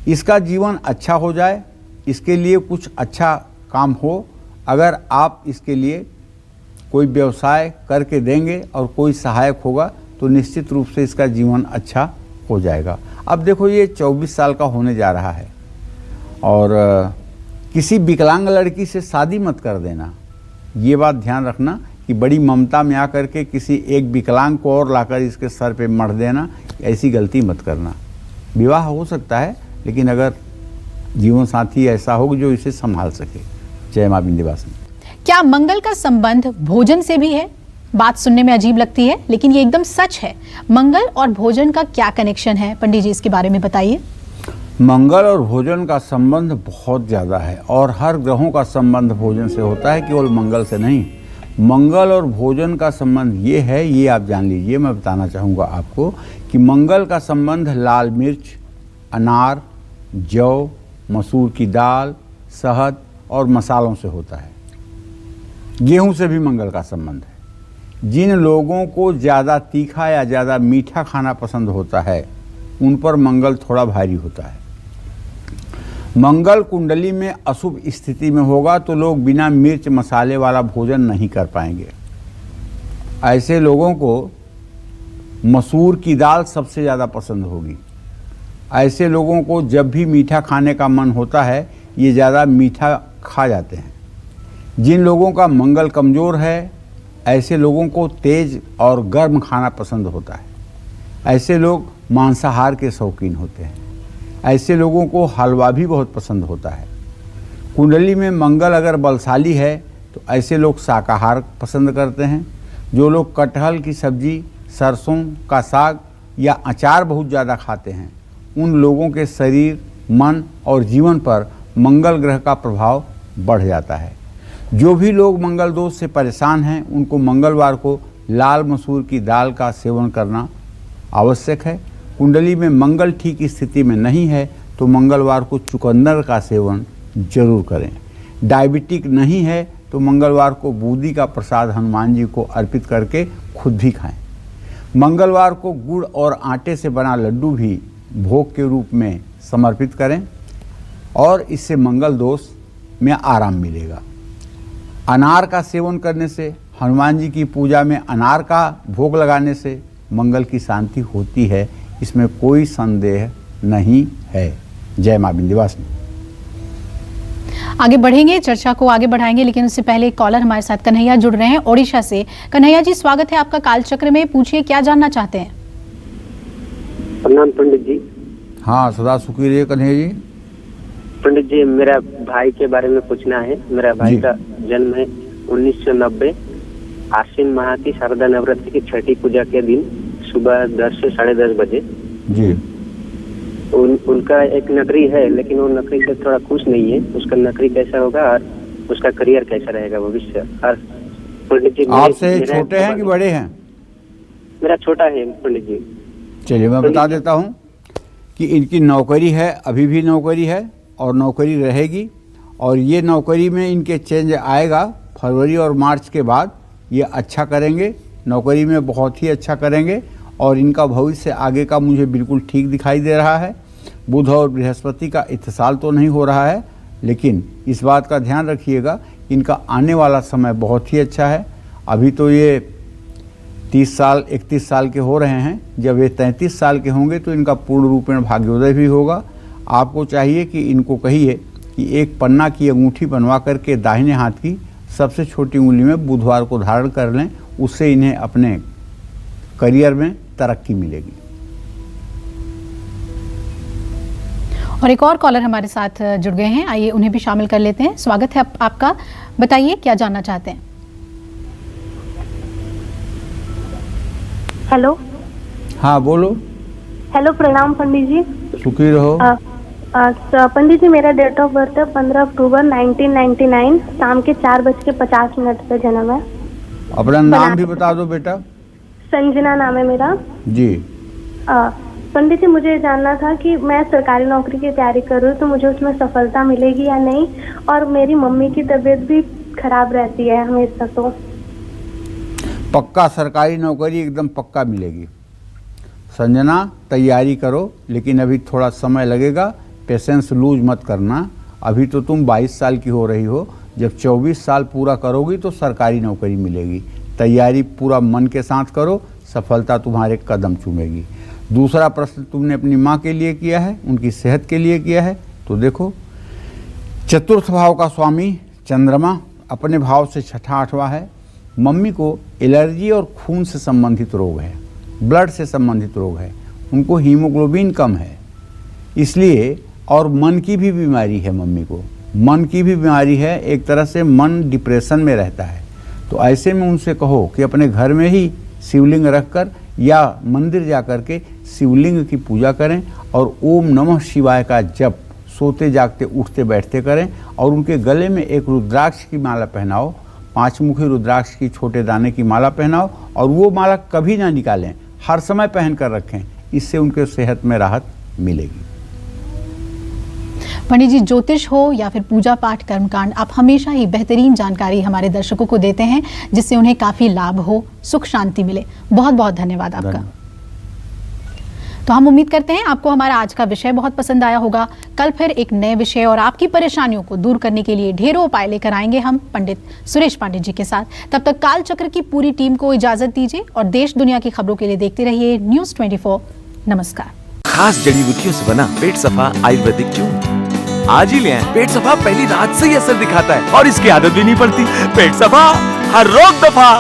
इसका जीवन अच्छा हो जाए, इसके लिए कुछ अच्छा काम हो, अगर आप इसके लिए कोई व्यवसाय करके देंगे और कोई सहायक होगा तो निश्चित रूप से इसका जीवन अच्छा हो जाएगा। अब देखो, ये 24 साल का होने जा रहा है, और किसी विकलांग लड़की से शादी मत कर देना। ये बात ध्यान रखना कि बड़ी ममता में आकर के किसी एक विकलांग को और लाकर इसके सर पे मढ़ देना, ऐसी गलती मत करना। विवाह हो सकता है, लेकिन अगर जीवन साथी ऐसा हो जो इसे संभाल सके। जय मां विंध्यवासिनी। क्या मंगल का संबंध भोजन से भी है? बात सुनने में अजीब लगती है, लेकिन ये एकदम सच है। मंगल और भोजन का क्या कनेक्शन है पंडित जी, इसके बारे में बताइए। मंगल और भोजन का संबंध बहुत ज़्यादा है, और हर ग्रहों का संबंध भोजन से होता है, केवल मंगल से नहीं। मंगल और भोजन का संबंध ये है, ये आप जान लीजिए। मैं बताना चाहूँगा आपको कि मंगल का संबंध लाल मिर्च, अनार, जौ, मसूर की दाल, शहद और मसालों से होता है। गेहूं से भी मंगल का संबंध है। जिन लोगों को ज़्यादा तीखा या ज़्यादा मीठा खाना पसंद होता है, उन पर मंगल थोड़ा भारी होता है। मंगल कुंडली में अशुभ स्थिति में होगा तो लोग बिना मिर्च मसाले वाला भोजन नहीं कर पाएंगे। ऐसे लोगों को मसूर की दाल सबसे ज़्यादा पसंद होगी। ऐसे लोगों को जब भी मीठा खाने का मन होता है, ये ज़्यादा मीठा खा जाते हैं। जिन लोगों का मंगल कमज़ोर है, ऐसे लोगों को तेज और गर्म खाना पसंद होता है। ऐसे लोग मांसाहार के शौकीन होते हैं। ऐसे लोगों को हलवा भी बहुत पसंद होता है। कुंडली में मंगल अगर बलशाली है तो ऐसे लोग शाकाहार पसंद करते हैं। जो लोग कटहल की सब्जी, सरसों का साग या अचार बहुत ज़्यादा खाते हैं, उन लोगों के शरीर, मन और जीवन पर मंगल ग्रह का प्रभाव बढ़ जाता है। जो भी लोग मंगल दोष से परेशान हैं उनको मंगलवार को लाल मसूर की दाल का सेवन करना आवश्यक है। कुंडली में मंगल ठीक स्थिति में नहीं है तो मंगलवार को चुकंदर का सेवन जरूर करें। डायबिटिक नहीं है तो मंगलवार को बूंदी का प्रसाद हनुमान जी को अर्पित करके खुद भी खाएं। मंगलवार को गुड़ और आटे से बना लड्डू भी भोग के रूप में समर्पित करें और इससे मंगल दोष में आराम मिलेगा। अनार का सेवन करने से, हनुमान जी की पूजा में अनार का भोग लगाने से मंगल की शांति होती है, इसमें कोई संदेह नहीं है। जय मां विंध्यवासिनी। आगे बढ़ेंगे, चर्चा को आगे बढ़ाएंगे, लेकिन उससे पहले एक कॉलर हमारे साथ कन्हैया जुड़ रहे हैं ओडिशा से। कन्हैया जी, स्वागत है आपका कालचक्र में। पूछिए, क्या जानना चाहते हैं? प्रणाम पंडित जी। हाँ, सदा सुखी रहिए कन्हैया जी। पंडित जी, मेरा भाई के बारे में पूछना है। मेरा भाई का जन्म है 1990 आश्विन माह की शारदा नवरात्रि की छठी पूजा के दिन सुबह 10 से 10:30 बजे जी। उनका एक नौकरी है, लेकिन वो नौकरी से थोड़ा खुश नहीं है। उसका नौकरी कैसा होगा और उसका करियर कैसा रहेगा भविष्य? और पंडित जी, आपसे छोटे हैं कि बड़े हैं? मेरा छोटा है पंडित जी। चलिए मैं बता देता हूँ कि इनकी नौकरी है, अभी भी नौकरी है और नौकरी रहेगी, और ये नौकरी में इनके चेंज आएगा फरवरी और मार्च के बाद। ये अच्छा करेंगे, नौकरी में बहुत ही अच्छा करेंगे और इनका भविष्य आगे का मुझे बिल्कुल ठीक दिखाई दे रहा है। बुध और बृहस्पति का इत्तेसाल तो नहीं हो रहा है, लेकिन इस बात का ध्यान रखिएगा इनका आने वाला समय बहुत ही अच्छा है। अभी तो ये 30 साल 31 साल के हो रहे हैं, जब ये 33 साल के होंगे तो इनका पूर्ण रूपेण भाग्योदय भी होगा। आपको चाहिए कि इनको कहिए कि एक पन्ना की अंगूठी बनवा करके दाहिने हाथ की सबसे छोटी उंगली में बुधवार को धारण कर लें, उससे इन्हें अपने करियर में तरक्की मिलेगी। और एक और कॉलर हमारे साथ जुड़ गए हैं, आइए उन्हें भी शामिल कर लेते हैं। स्वागत है आपका, बताइए क्या जानना चाहते हैं? हेलो। हाँ बोलो। हेलो, प्रणाम पंडित जी। सुखी रहो। पंडित जी, मेरा डेट ऑफ बर्थ है 15 अक्टूबर 1999, शाम के 4:50 पे जन्म है। अपना नाम भी बता दो बेटा। संजना नाम है मेरा जी। पंडित जी, मुझे जानना था कि मैं सरकारी नौकरी की तैयारी कर रही हूँ तो मुझे उसमें सफलता मिलेगी या नहीं, और मेरी मम्मी की तबीयत भी खराब रहती है हमेशा। तो पक्का सरकारी नौकरी एकदम पक्का मिलेगी। संजना, तैयारी करो, लेकिन अभी थोड़ा समय लगेगा, पेशेंस लूज मत करना। अभी तो तुम 22 साल की हो रही हो, जब 24 साल पूरा करोगी तो सरकारी नौकरी मिलेगी। तैयारी पूरा मन के साथ करो, सफलता तुम्हारे कदम चूमेगी। दूसरा प्रश्न तुमने अपनी माँ के लिए किया है, उनकी सेहत के लिए किया है, तो देखो चतुर्थ भाव का स्वामी चंद्रमा अपने भाव से छठा आठवां है। मम्मी को एलर्जी और खून से संबंधित रोग है, ब्लड से संबंधित रोग है, उनको हीमोग्लोबिन कम है इसलिए, और मन की भी बीमारी है मम्मी को, मन की भी बीमारी है, एक तरह से मन डिप्रेशन में रहता है। तो ऐसे में उनसे कहो कि अपने घर में ही शिवलिंग रखकर या मंदिर जा कर के शिवलिंग की पूजा करें और ओम नमः शिवाय का जप सोते जागते उठते बैठते करें, और उनके गले में एक रुद्राक्ष की माला पहनाओ, 5 मुखी रुद्राक्ष की छोटे दाने की माला पहनाओ, और वो माला कभी ना निकालें, हर समय पहन कर रखें। इससे उनके सेहत में राहत मिलेगी। पंडित जी, ज्योतिष हो या फिर पूजा पाठ कर्मकांड, आप हमेशा ही बेहतरीन जानकारी हमारे दर्शकों को देते हैं, जिससे उन्हें काफी लाभ हो, सुख शांति मिले। बहुत बहुत धन्यवाद आपका। तो हम उम्मीद करते हैं आपको हमारा आज का विषय बहुत पसंद आया होगा। कल फिर एक नए विषय और आपकी परेशानियों को दूर करने के लिए ढेरों उपाय लेकर आएंगे हम पंडित सुरेश पांडे जी के साथ। तब तक काल चक्र की पूरी टीम को इजाजत दीजिए और देश दुनिया की खबरों के लिए देखते रहिए न्यूज़ 24। नमस्कार। खास जड़ी बूटियों से बना पेट सफा आयुर्वेदिक चूर्ण आज ही ले आएं। पेट सफा पहली रात से ही असर दिखाता है और इसकी आदत भी नहीं पड़ती। पेट सफा, हर रोग दफा।